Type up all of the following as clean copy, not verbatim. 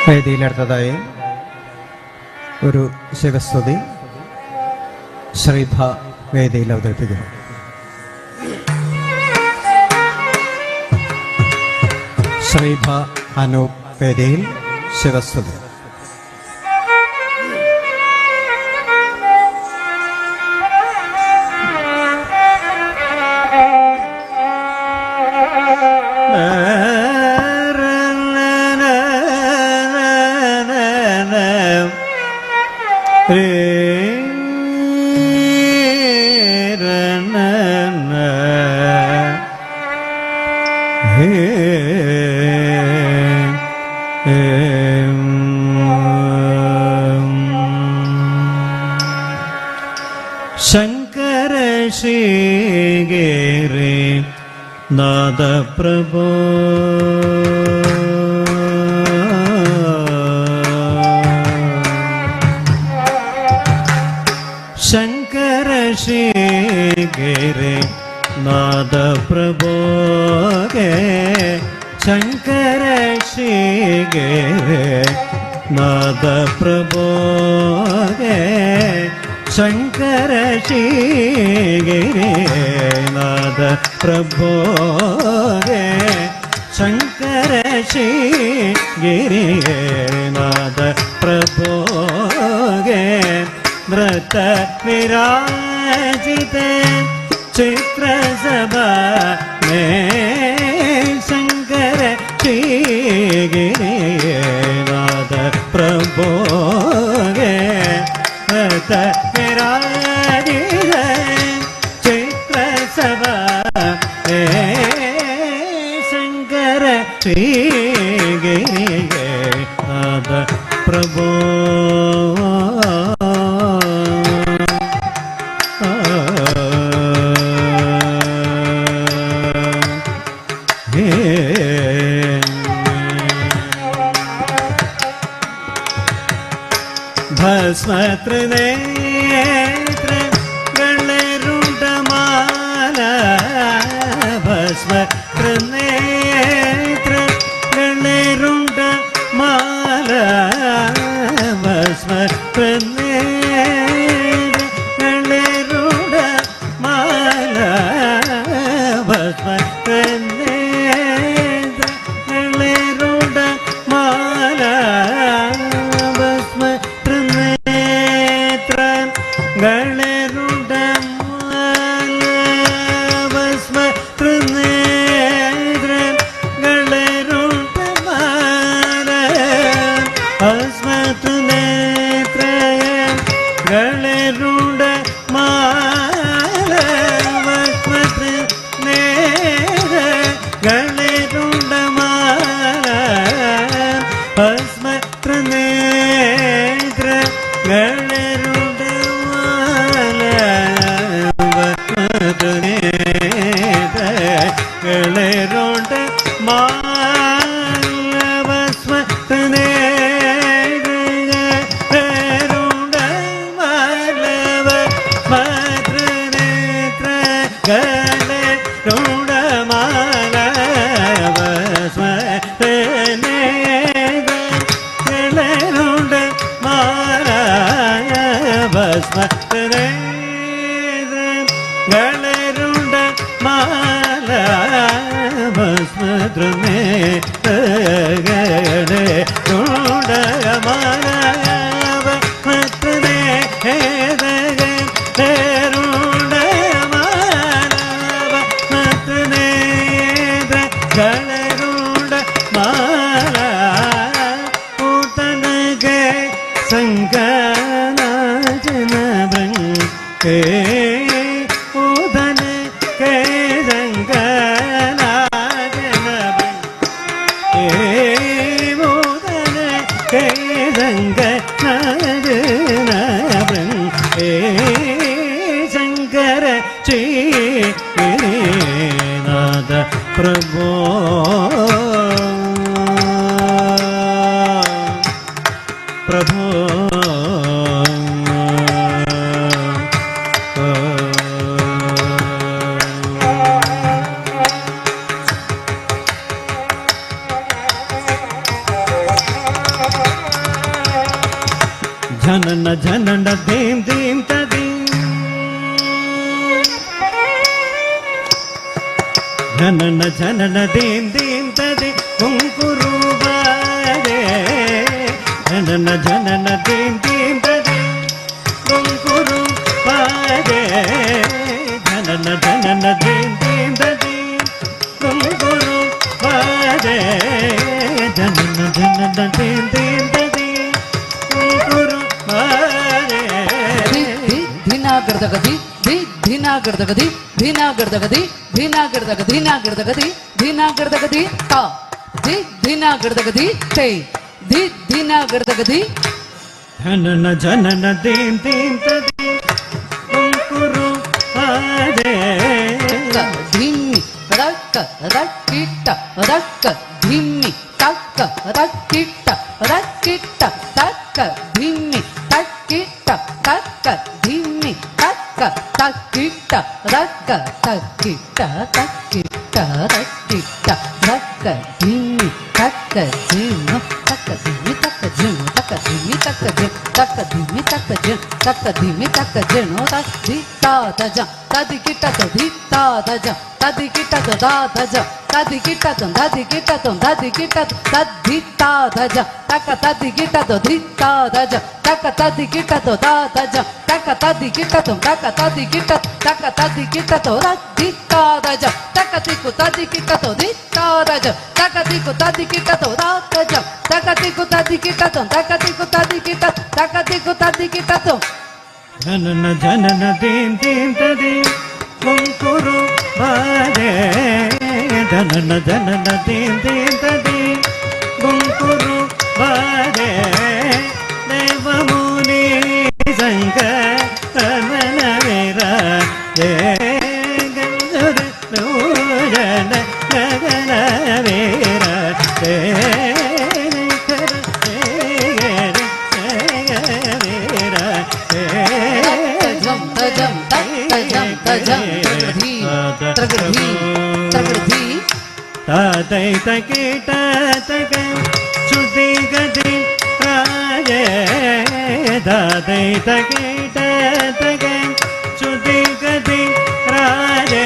വേദിയിലെടുത്തതായി ഒരു ശിവസ്തുതി ശ്രീഭ വേദിയിൽ അവതരിപ്പിക്കുന്നു. ശ്രീഭ അനൂപ് വേദിയിൽ ശിവസ്തുതി. ശങ്കര ശ്രീഗിരി നാദ പ്രഭോ ശങ്കര ശ്രീഗിരി നാദ പ്രഭോ ശങ്കര ശ്രീഗിരി നാദ പ്രഭോ ശങ്കര ശ്രീഗിരി നാദ പ്രഭോ ശങ്കര ശ്രീഗിരി നാദ പ്രഭോ നൃത്ത വിരാജിത ചിത്രസഭ ശങ്കര ശ്രീഗിരി നാദ പ്രഭോ നൃത്ത വിരാജിത ചിത്രസഭ ശങ്കര ശ്രീഗിരി നാദ പ്രഭോ ഭസ്മത്രിനേത്ര ഗണരുണ്ടമാല ഭസ്മത്രിനേത്ര ഗണരുണ്ടമാല ഭസ്മത്രിനേത്ര ഗണരുണ്ടമാല ഭസ്മത്രിനേത്ര ഗണരുണ്ടമാല ഗണരുണ്ടമാല ഭസ്മത്രിനേത്ര ഗണരുണ്ടമാല ഭസ്മത്രിനേത്ര ഗണരുണ്ടമാല ഭസ്മത്രിനേത്ര ഗണരുണ്ടമാല ഭസ്മത്രിനേത്ര ശങ്കര ശ്രീഗിരി നാദ പ്രഭോ പ്രഭോ ಜನನ ಜನನ ಧೀಂ ಧೀಂ ತದೀಂ ಜನನ ಜನನ ಧೀಂ ಧೀಂ ತದಿ ಕುಂಕುರು ಬಾರೆ ಜನನ ಜನನ ಧೀಂ ಧೀಂ ತದಿ ಕುಂಕುರು ಬಾರೆ ಜನನ ಜನನ ಧೀಂ ಧೀಂ ತದಿ ಕುಂಕುರು ಬಾರೆ ಜನನ ಜನನ ಧೀಂ ಧೀಂ ತದಿ ಕುಂಕುರು ಬಾರೆ ಧೀನಾ ಗರ್ದಗದಿ ಧೀನಾ ಗರ್ದಗದಿ ಧೀನಾ ಗರ್ದಗದಿ ಧೀನಾ ಗರ್ದಗದಿ ಧೀನಾ ಗರ್ದಗದಿ ಧೀನಾ ಗರ್ದಗದಿ ತಾ ಧೀನಾ ಗರ್ದಗದಿ ತೇ ಧೀನಾ ಗರ್ದಗದಿ ಜನನ ಜನನ ಧೀಂ ಧೀಂ ತದಿ ಕುಂಕುರು ಬಾರೆ ಧಿಮ್ಮಿ ರಕ್ಕ ರಕ್ಕಿಟ್ಟ ರಕ್ಕ ಧಿಮ್ಮಿ ತಕ್ಕ ರಕ್ಕಿಟ್ಟ ರಕ್ಕಿಟ್ಟ ತಕ್ಕ ಧಿಮ್ಮಿ ತಕ್ಕಿಟ್ಟ ತಕ್ಕ ಧಿಮ್ಮಿ ತಕ್ಕ ತಕ್ಕಿಟ್ಟ ರಕ್ಕ ತಕ್ಕಿಟ್ಟ ತಕ್ಕಿಟ್ಟ ರಕ್ಕಿಟ್ಟ ರಕ್ಕ ಧಿಮ್ಮಿ ತಕ್ಕ ಜಿಮ್ ತಕ್ಕ ಧಿಮ್ಮಿ ತಕ್ಕ ಜಿಮ್ ತಕ್ಕ ಧಿಮ್ಮಿ ತಕ್ಕ ಜಿಮ್ ತಕ್ಕ ಧಿಮ್ಮಿ ತಕ್ಕ ಜಿಮ್ ತಕ್ಕ ಧಿಮ್ಮಿ ತಕ್ಕ ಜಿಣೋ ಧಿತ್ತಾ ದಜ ತದಿ ಕಿಟ್ಟತು ಧಿತ್ತಾ ದಜ ತದಿ ಕಿಟ್ಟತು ದಾ ದಜ ತದಿ ಕಿಟ್ಟತು ದದಿ ಕಿಟ್ಟತು ದದಿ ಕಿಟ್ಟತು ತದ್ಧಿತ್ತಾ ದಜ ತಕ್ಕ ತದಿ ಕಿಟ್ಟತು ಧಿತ್ತಾ ದಜ ತಕ್ಕ ತದಿ ಕಿಟ್ಟತು ದಾ ದಜ ತಕ್ಕ ತದಿ ಕಿಟ್ಟತು ತಕ್ಕ ತದಿ ಕಿಟ್ಟತು ತಕ್ಕ ತದಿ ಕಿಟ್ಟತು ಧಿತ್ತಾ ದಜ ತಕ್ಕ ತಿಕ್ಕು ತದಿ ಕಿಟ್ಟತು ಧಿತ್ತಾ ದಜ ತಕ್ಕ ತಿಕ್ಕು ತದಿ ಕಿಟ್ಟತು ದಾ ದಜ ತಕ್ಕ ತಿಕ್ಕು ತದಿ ಕಿಟ್ಟತು ತಕ್ಕ ತಿಕ್ಕು ತದಿ ಕಿಟ್ಟತು ತಕ್ಕ ತಿಕ್ಕು ತದಿ ಕಿಟ್ಟತು ಜನನ ಜನನ ಧೀಂ ಧೀಂ ತದಿ ಕುಂಕುರು ಬಾರೆ ಜನನ ಜನನ ಧೀಂ ಧೀಂ ತದಿ ಕುಂಕುರು ಬಾರೆ ದೇವ ಮುನಿ ಸಂಕರಮನ ವೀರ ಗಂಧದ ನೂಜನ ಗಗನ ವೀರ ತೈತ ಕೀಟ ತಗ ಚ್ಯುತಿ ಗತಿ ರಾಜೇ ತೈತ ಕೀಟ ತಗ ಚ್ಯುತಿ ಗತಿ ರಾಜೇ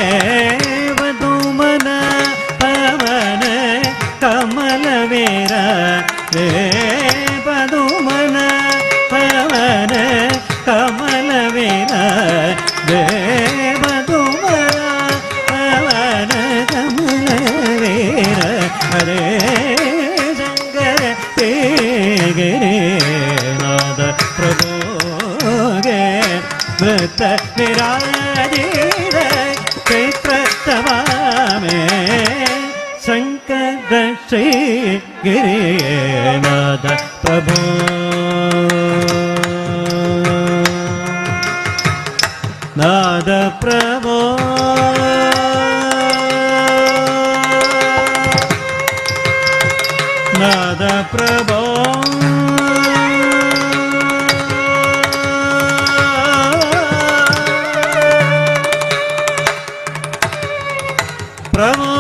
ವಧುಮನ ಪವನ ಕಮಲ ವೀರ ರೇ ವಧುಮನ ಪವನ ಕಮಲ ವೀರ ರೇ ವಧುಮನ ಪವನ ಕಮಲ ವೀರ ಹರೇ ಶಂಕರ ಗಿರಿ ನಾದ ಪ್ರಭೋಗೆ ಮೃತ ವಿರಾಜಿರ ಚೈತ್ರ ತವಾಮೆ ಶಂಕರ ಶ್ರೀ ಗಿರಿನಾಥ ಪ್ರಭೋ ನಾದ ಪ್ರಭೋ ನಾದ ಪ್ರಭೋ ಪ್ರಭೋ ಪ್ರಭೋ